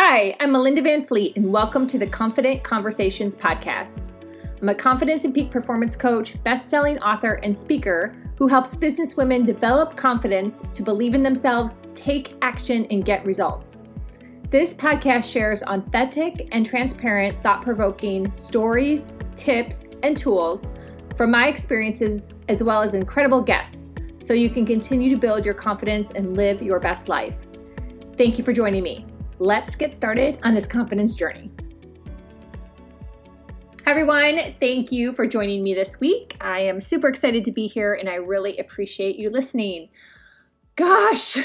Hi, I'm Melinda Van Fleet, and welcome to the Confident Conversations podcast. I'm a confidence and peak performance coach, best-selling author, and speaker who helps businesswomen develop confidence to believe in themselves, take action, and get results. This podcast shares authentic and transparent, thought-provoking stories, tips, and tools from my experiences, as well as incredible guests, so you can continue to build your confidence and live your best life. Thank you for joining me. Let's get started on this confidence journey. Hi everyone, thank you for joining me this week. I am super excited to be here and I really appreciate you listening. Gosh,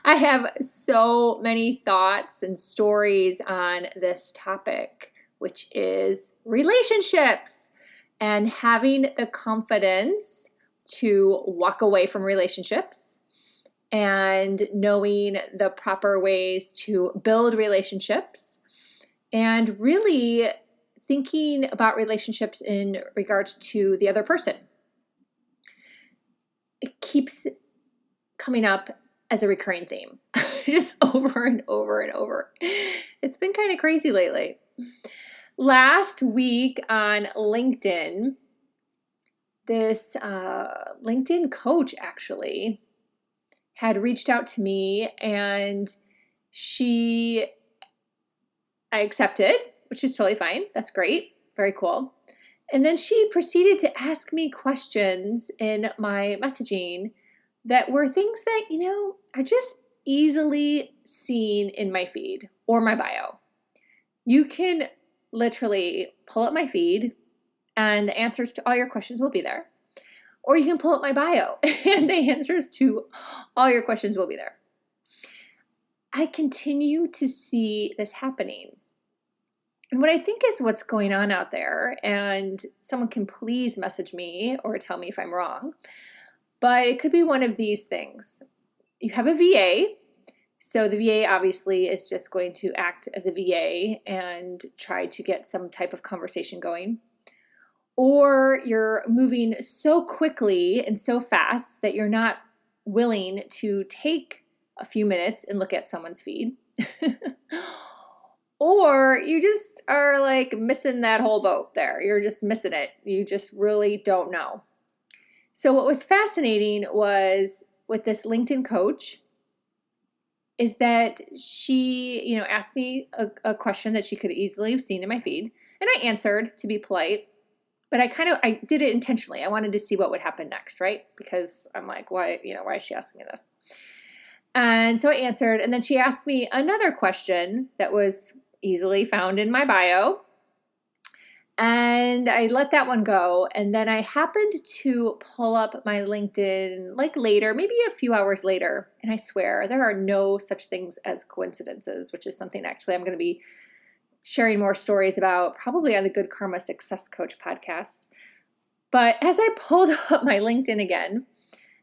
I have so many thoughts and stories on this topic, which is relationships and having the confidence to walk away from relationships and knowing the proper ways to build relationships and really thinking about relationships in regards to the other person. It keeps coming up as a recurring theme, just over and over and over. It's been kind of crazy lately. Last week on LinkedIn, this LinkedIn coach actually had reached out to me and I accepted, which is totally fine. That's great. Very cool. And then she proceeded to ask me questions in my messaging that were things that, are just easily seen in my feed or my bio. You can literally pull up my feed and the answers to all your questions will be there. Or you can pull up my bio and the answers to all your questions will be there. I continue to see this happening. And what I think is what's going on out there, and someone can please message me or tell me if I'm wrong, but it could be one of these things. You have a VA, so the VA obviously is just going to act as a VA and try to get some type of conversation going. Or you're moving so quickly and so fast that you're not willing to take a few minutes and look at someone's feed. Or you just are like missing that whole boat there. You're just missing it. You just really don't know. So what was fascinating was with this LinkedIn coach is that she, asked me a question that she could easily have seen in my feed. And I answered to be polite. But I did it intentionally. I wanted to see what would happen next, right? Because I'm like, why is she asking me this? And so I answered, and then she asked me another question that was easily found in my bio. And I let that one go. And then I happened to pull up my LinkedIn like later, maybe a few hours later. And I swear there are no such things as coincidences, which is something actually I'm going to be sharing more stories about probably on the Good Karma Success Coach podcast. But as I pulled up my LinkedIn again,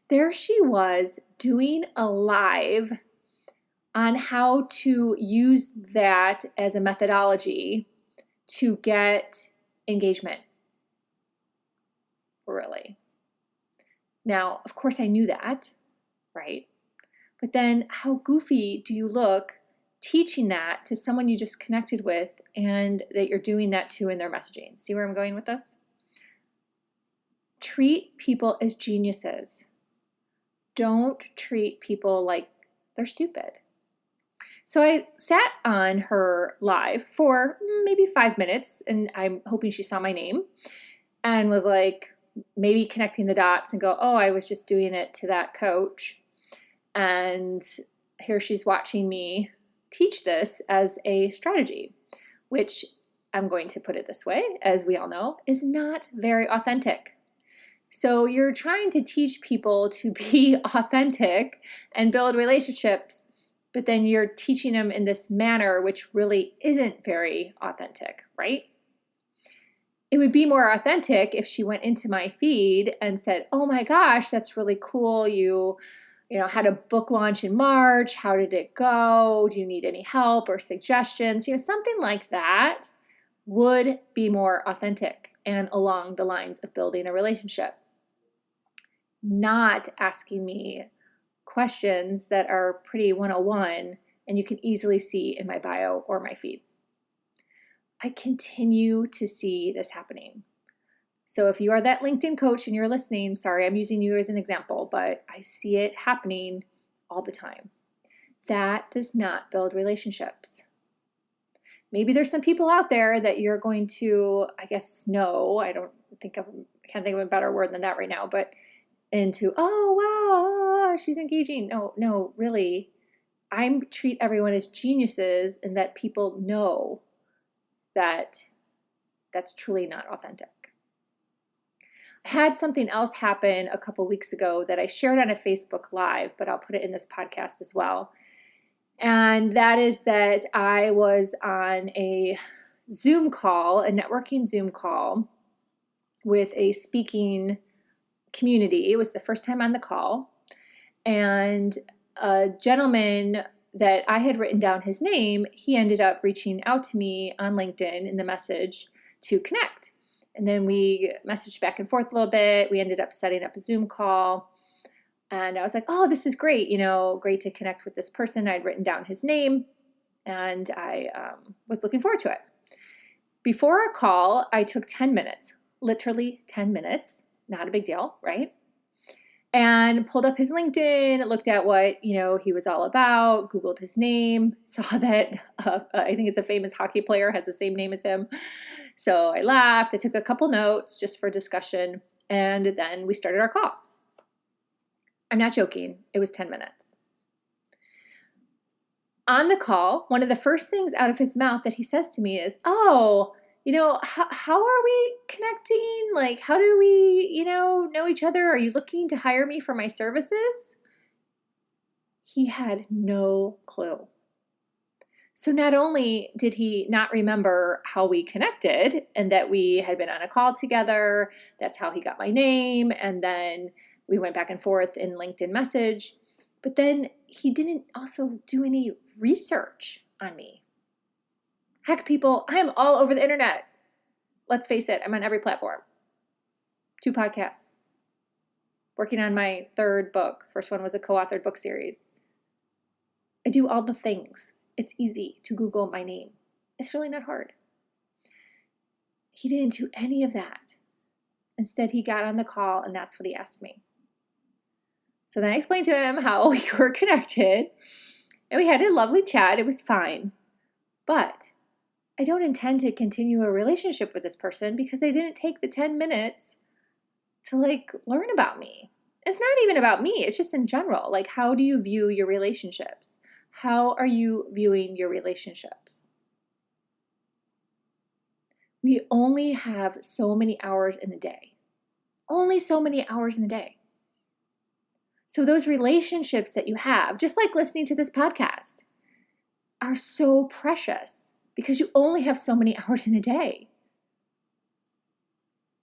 there she was doing a live on how to use that as a methodology to get engagement. Really. Now, of course I knew that, right? But then how goofy do you look teaching that to someone you just connected with and that you're doing that to in their messaging? See where I'm going with this? Treat people as geniuses. Don't treat people like they're stupid. So I sat on her live for maybe 5 minutes, and I'm hoping she saw my name and was like maybe connecting the dots and go, oh, I was just doing it to that coach. And here she's watching me teach this as a strategy, which I'm going to put it this way, as we all know, is not very authentic. So you're trying to teach people to be authentic and build relationships, but then you're teaching them in this manner, which really isn't very authentic, right? It would be more authentic if she went into my feed and said, oh my gosh, that's really cool. You had a book launch in March. How did it go? Do you need any help or suggestions? Something like that would be more authentic and along the lines of building a relationship. Not asking me questions that are pretty 101 and you can easily see in my bio or my feed. I continue to see this happening. So if you are that LinkedIn coach and you're listening, sorry, I'm using you as an example, but I see it happening all the time. That does not build relationships. Maybe there's some people out there that you're going to, I guess, know. I can't think of a better word than that right now, but into, oh, wow, she's engaging. No, really. I treat everyone as geniuses and that people know that that's truly not authentic. I had something else happen a couple weeks ago that I shared on a Facebook Live, but I'll put it in this podcast as well. And that is that I was on a Zoom call, a networking Zoom call with a speaking community. It was the first time on the call. And a gentleman that I had written down his name, he ended up reaching out to me on LinkedIn in the message to connect. And then we messaged back and forth a little bit. We ended up setting up a Zoom call. And I was like, oh, this is great. Great to connect with this person. I'd written down his name and I was looking forward to it. Before our call, I took 10 minutes, literally 10 minutes, not a big deal, right? And pulled up his LinkedIn, looked at what, he was all about, Googled his name, saw that I think it's a famous hockey player, has the same name as him. So I laughed, I took a couple notes just for discussion, and then we started our call. I'm not joking, it was 10 minutes. On the call, one of the first things out of his mouth that he says to me is, oh, how are we connecting? Like, how do we, know each other? Are you looking to hire me for my services? He had no clue. So not only did he not remember how we connected and that we had been on a call together, that's how he got my name, and then we went back and forth in LinkedIn message, but then he didn't also do any research on me. Heck, people, I'm all over the internet. Let's face it, I'm on every platform. 2 podcasts. Working on my 3rd book. First one was a co-authored book series. I do all the things. It's easy to Google my name. It's really not hard. He didn't do any of that. Instead, he got on the call and that's what he asked me. So then I explained to him how we were connected and we had a lovely chat. It was fine. But I don't intend to continue a relationship with this person because they didn't take the 10 minutes to learn about me. It's not even about me. It's just in general. How do you view your relationships? How are you viewing your relationships? We only have so many hours in a day. Only so many hours in a day. So those relationships that you have, just like listening to this podcast, are so precious because you only have so many hours in a day.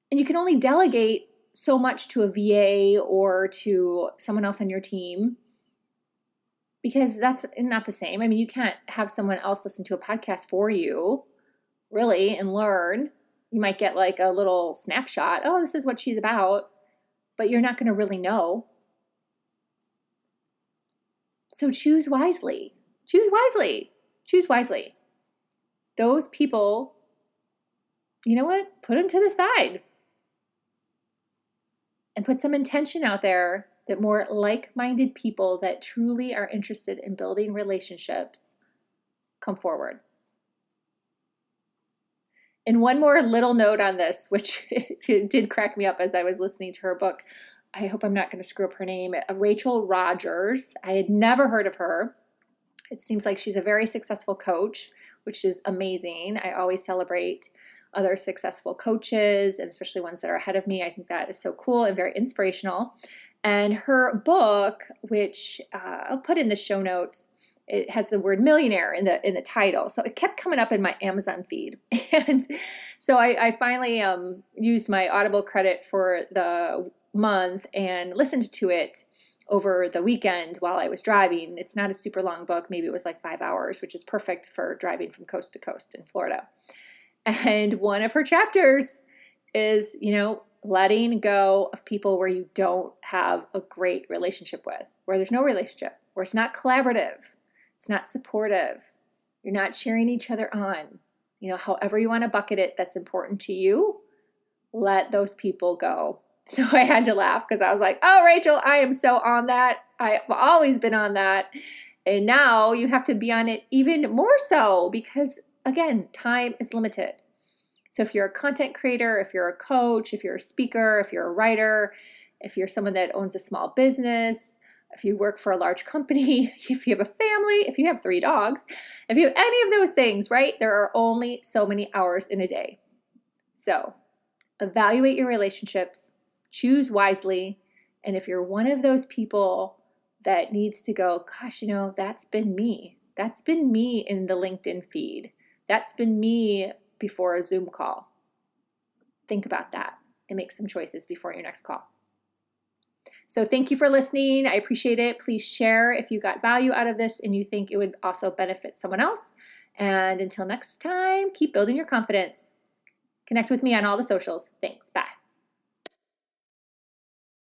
And you can only delegate so much to a VA or to someone else on your team because that's not the same. I mean, you can't have someone else listen to a podcast for you, really, and learn. You might get a little snapshot. Oh, this is what she's about, but you're not going to really know. So choose wisely. Choose wisely. Choose wisely. Those people, you know what? Put them to the side. And put some intention out there that more like-minded people that truly are interested in building relationships come forward. And one more little note on this, which did crack me up as I was listening to her book. I hope I'm not going to screw up her name. Rachel Rodgers. I had never heard of her. It seems like she's a very successful coach, which is amazing. I always celebrate other successful coaches, and especially ones that are ahead of me. I think that is so cool and very inspirational. And her book, which I'll put in the show notes, it has the word millionaire in the title. So it kept coming up in my Amazon feed. And so I finally used my Audible credit for the month and listened to it over the weekend while I was driving. It's not a super long book. Maybe it was 5 hours, which is perfect for driving from coast to coast in Florida. And one of her chapters is, letting go of people where you don't have a great relationship with, where there's no relationship, where it's not collaborative. It's not supportive. You're not cheering each other on. However you want to bucket it, that's important to you, let those people go. So I had to laugh because I was like, oh, Rachel, I am so on that. I've always been on that. And now you have to be on it even more so because, again, time is limited. So if you're a content creator, if you're a coach, if you're a speaker, if you're a writer, if you're someone that owns a small business, if you work for a large company, if you have a family, if you have 3 dogs, if you have any of those things, right? There are only so many hours in a day. So evaluate your relationships, choose wisely, and if you're one of those people that needs to go, gosh, that's been me. That's been me in the LinkedIn feed. That's been me before a Zoom call. Think about that and make some choices before your next call. So thank you for listening. I appreciate it. Please share if you got value out of this and you think it would also benefit someone else. And until next time, keep building your confidence. Connect with me on all the socials. Thanks. Bye.